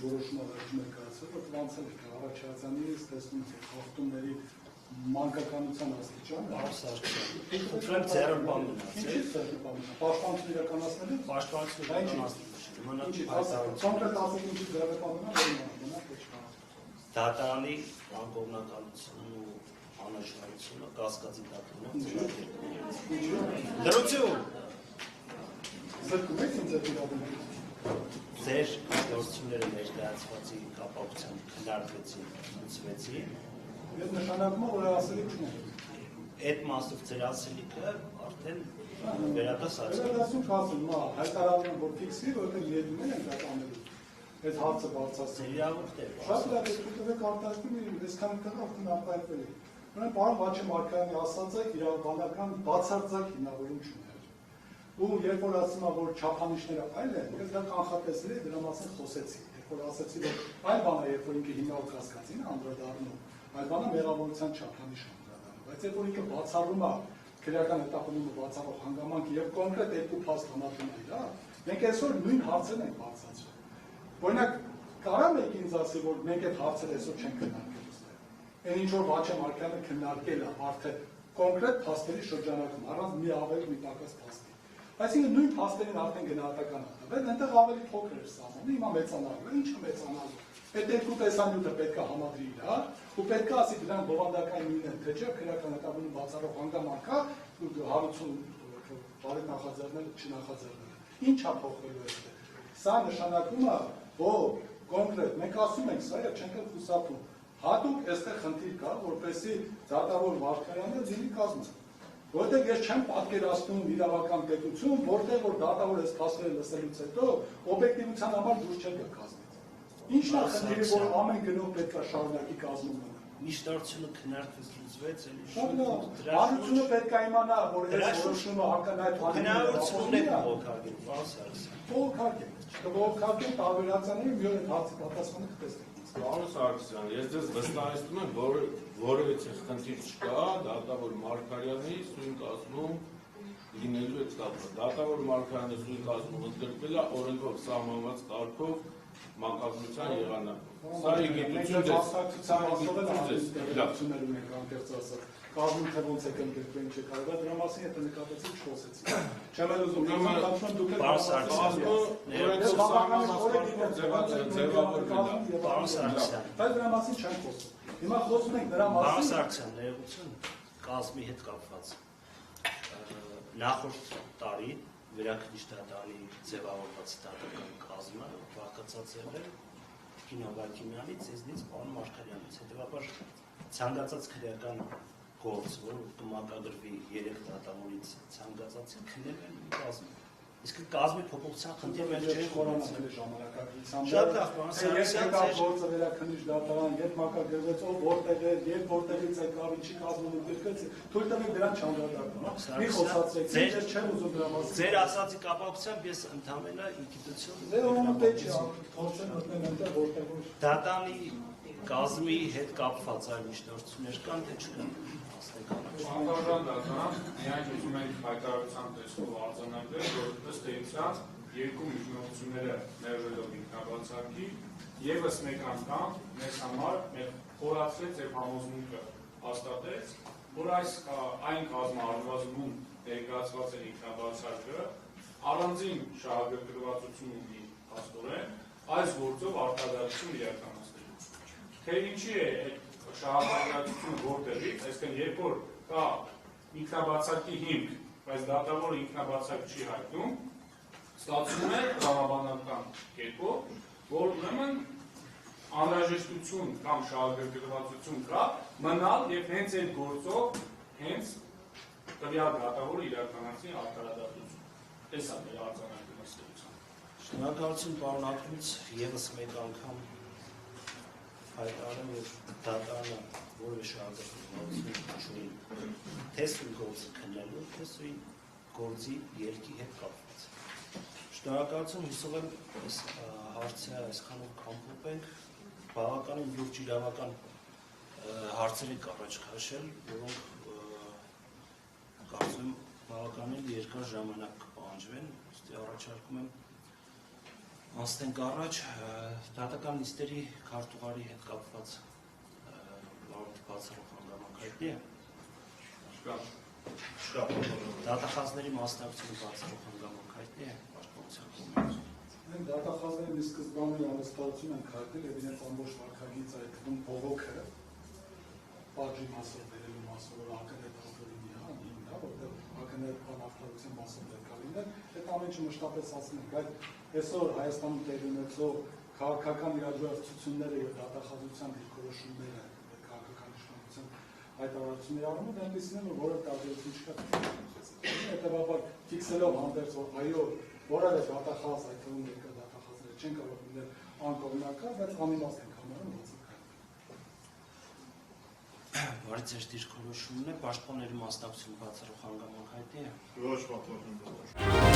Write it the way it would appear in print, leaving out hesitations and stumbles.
որոշումը վերջում եք կայացրել, որ տվանցել եք Ղարաչարյանի տեսնում եք հաղթումների մանկականության աստիճանը։ Ուրեմն ձեռնպահ մնաց։ Ինչի՞ ձեռնպահ մնաց։ Պաշտպանություն իրականացնելու։ Պաշտպանություն կոնկրետ ասեք ինչի ձեռնպահ մնաց, դատարանի անկողմնականությունն ու անաչառությունը կասկածի տակ ունի։ Լրություն։ Զրկում եք ինձ այդ իրավունքից։ Ձեր գործունեները ներկայացվածի կապակցությամբ քննարկվեցին, լուծվեցին։ Ես նշանակում եմ, որ ասելիք չունեմ։ Այդ մասով ձեր ասելիքը արդեն վերադասացել։ Վերադասում կասում, հայտարարում եմ, որ ֆիքսի, որովհետև ետում են դա անելու։ Այդ հարցը բարձրացնել։ Իրավունք է։ Շատ լավ է, դուք արտահայտում եք, այսքան կողմ արդեն արտահայտվել է։ Ուրեմն պարոն Վաչե Մարկարյանի ասածը իրավաբանական բացարձակ հիմնավորում չունի։ Ու երբ որ ասում եմ, որ չափանիշները այլ են, ես դա կանխատեսել եմ, դրա մասին խոսեցի։ Երբ որ ասացի, որ այլ բան է, երբ որ ինքը հիմնավոր կասկածին է անդրադառնում, այլ բանը մեղավորության չափանիշ է անդրադառնում։ Բայց երբ որ ինքը բացառում է քրեական հետապնդումը բացառող հանգամանք եւ կոնկրետ երկու փաստ համատուն է, մենք այսօր նույն հարցերն ենք բարձրացրել։ Օրինակ, կարամ եք ինձ ասի, որ մենք այդ հարցերը այսօր չենք քննարկել այստեղ։ Այն ինչ որ Վաչե Մարկարյանը քննարկել է արդեն կոնկրետ փաստերի շրջանակում, առանց մի ավելի մի պակաս փաստի։ Այսինքն նույն փաստերին արդեն գնահատական է տվել, այնտեղ ավելի փոքր էր սահմանը, հիմա մեծանալու է, ի՞նչը մեծանալու։ Այդ երկու տեսանյութը պետք է համադրի իրար, ու պետք է ասի դրանք բովանդակային նույնն են, թե չէ, քրեական հետապնդում բացառող հանգամանք է, հարություն բարի նախաձեռնել, չնախաձեռնել։ Ինչ է փոխվելու այստեղ։ Սա նշանակում է, որ կոնկրետ մենք ասում ենք, սա է չենք խուսափում։ Հատուկ այստեղ խնդիր կա, որպեսզի դատավոր Մարկարյանը լինի կազմում։ Որտեղ ես չեմ պատկերացնում իրավական պետություն, որտեղ որ դատավոր այս փաստերը լսելուց հետո օբյեկտիվության համար դուրս չեն գա կազմից։ Ինչն է խնդիրը, որ ամեն գնով պետք է շարունակի կազմում մնա։ Միշտարությունը քննարկվեց լուծվեց, Հանրությունը պետք է իմանա, որ այս որոշումը ականայդ հնարավորություն է բողոքարկել, բողոքարկել, չբողոքարկել տարբերացաների մի օր այդ հարցի պատասխանը կտեսնենք։ Պարոն Սարգսյան, ես ձեզ վստահեցնում եմ, որ որևէ խնդիր չկա դատավոր Մարկարյանի սույն կազմում լինելու այդ կապը։ Դատավոր Մարկարյանը սույն կազմում ընդգրկվել է օրենքով սահմանված կարգով մանկականության եղանակով։ Սա իգիտություն կազմում թե ոնց եք ընդգրկվել ինչ է կարող, դրա մասին եթե նկատեցիք չխոսեցիք։ Չեմ էլ ուզում դուք բայց դրա մասին չեմ խոսում։ Հիմա խոսում ենք դրա մասին։ Պարոն Սարգսյան, ներողություն, կազմի հետ կապված։ Նախորդ տարի վերաքննիչ դատարանի ձևավորված դատական կազմը բաղկացած եղել Կինովակիմյանից, ձեզնից, պարոն Մարկարյանից, հետևաբար ցանկացած քրեական գործ, որ կմակագրվի 3 դատավորից ցանկացածին քննել են կազմում։ Իսկ կազմի փոփոխության խնդիրը մենք չենք խորանացել ժամանակակցությամբ։ Շատ լավ, պարոն Սարգսյան, գործը վերաքննիչ դատարան, երբ մակագրվեց, ով որտեղ է, երբ որտեղից եկավ, ինչի կազմում ընդգրկվեց, թույլ տվեք դրան չանդրադառնալ։ Մի խոսացրեք, ես չեմ ուզում դրա մասին։ Ձեր ասացի կապակցությամբ ես ընդհանրապես ինքնություն դատանի կազմի հետ կապված այլ միջնորդություններ կան, թե չկան։ Անդրադառնալ դատարան, միայն ուզում ենք հայտարարության տեսքով արձանագրել, որ ըստ էության երկու միջնորդությունները ներժելով ինքնաբացակի եւս մեկ անգամ մեզ համար մեր խորացրեց եւ համոզմունքը հաստատեց, որ այն կազմարարվածում ներկայացված է ինքնաբացակը առանձին շահագրգռվածություն ունի փաստորեն այս գործով արտադրություն իրականացնելու։ Թե ինչի է այդ շահագրգռվածությունը որտեղից, այսինքն երբ որ կա ինքնաբացակի հիմք, բայց դատավորը ինքնաբացակ չի հայտնում, ստացվում է տրամաբանական կերպով, որ ուրեմն անհրաժեշտություն կամ շահագրգռվածություն կա մնալ եւ հենց այդ գործով հենց տվյալ դատավորը իրականացնի արտարադատություն։ Տեսա մեր արձանագրումը ստեցության։ Շնորհակալություն պարոն Ակնից եւս մեկ անգամ հայտարարում եւ դատարանը որևէ շահագրգռվածություն չունի թե սույն գործը քննելու, թե սույն գործի ելքի հետ կապված։ Շնորհակալություն, հուսով եմ այս հարցը այսքանով կամփոփենք, բավականին լուրջ իրավական հարցեր եք առաջ քաշել, որոնք կարծում եմ բավականին երկար ժամանակ կպահանջվեն, ուստի առաջարկում եմ Անցնենք առաջ դատական նիստերի քարտուղարի հետ կապված լավոտ բացառող հանգամանք հայտնի է։ Շկա։ Դատախազների մասնակցությունը բացառող հանգամանք հայտնի է պաշտպանության կողմից։ Մենք դատախազների մի սկզբանային անվստահություն ենք հայտնել եւ իրենց ամբողջ վարքագիծը այդ թվում բողոքը պատժի մասով վերելու մասով որ ակնհայտ ավտորինի հա, որտեղ ակնհայտ բանավտարության մասով դեկալին է, այդ ամենը մշտապես ասում ենք, բայց այսօր Հայաստանում տեղի ունեցող քաղաքական իրադարձությունները եւ դատախազության դիրքորոշումները քաղաքական իշխանության հայտարարությունների առումով այնպեսին են, որ որը տարբերություն չկա։ Հետևաբար ֆիքսելով հանդերձ որ այո որևէ դատախազ այդ թվում ներկա դատախազները չեն կարող լինել անկողմնակալ, բայց անիմաստ են համարում բացակայել։ Բարի ձեր դիրքորոշումն է, պաշտպանների մասնակցությունը բացառող հանգամանք հայտնի է։ Ոչ, պատվիրում։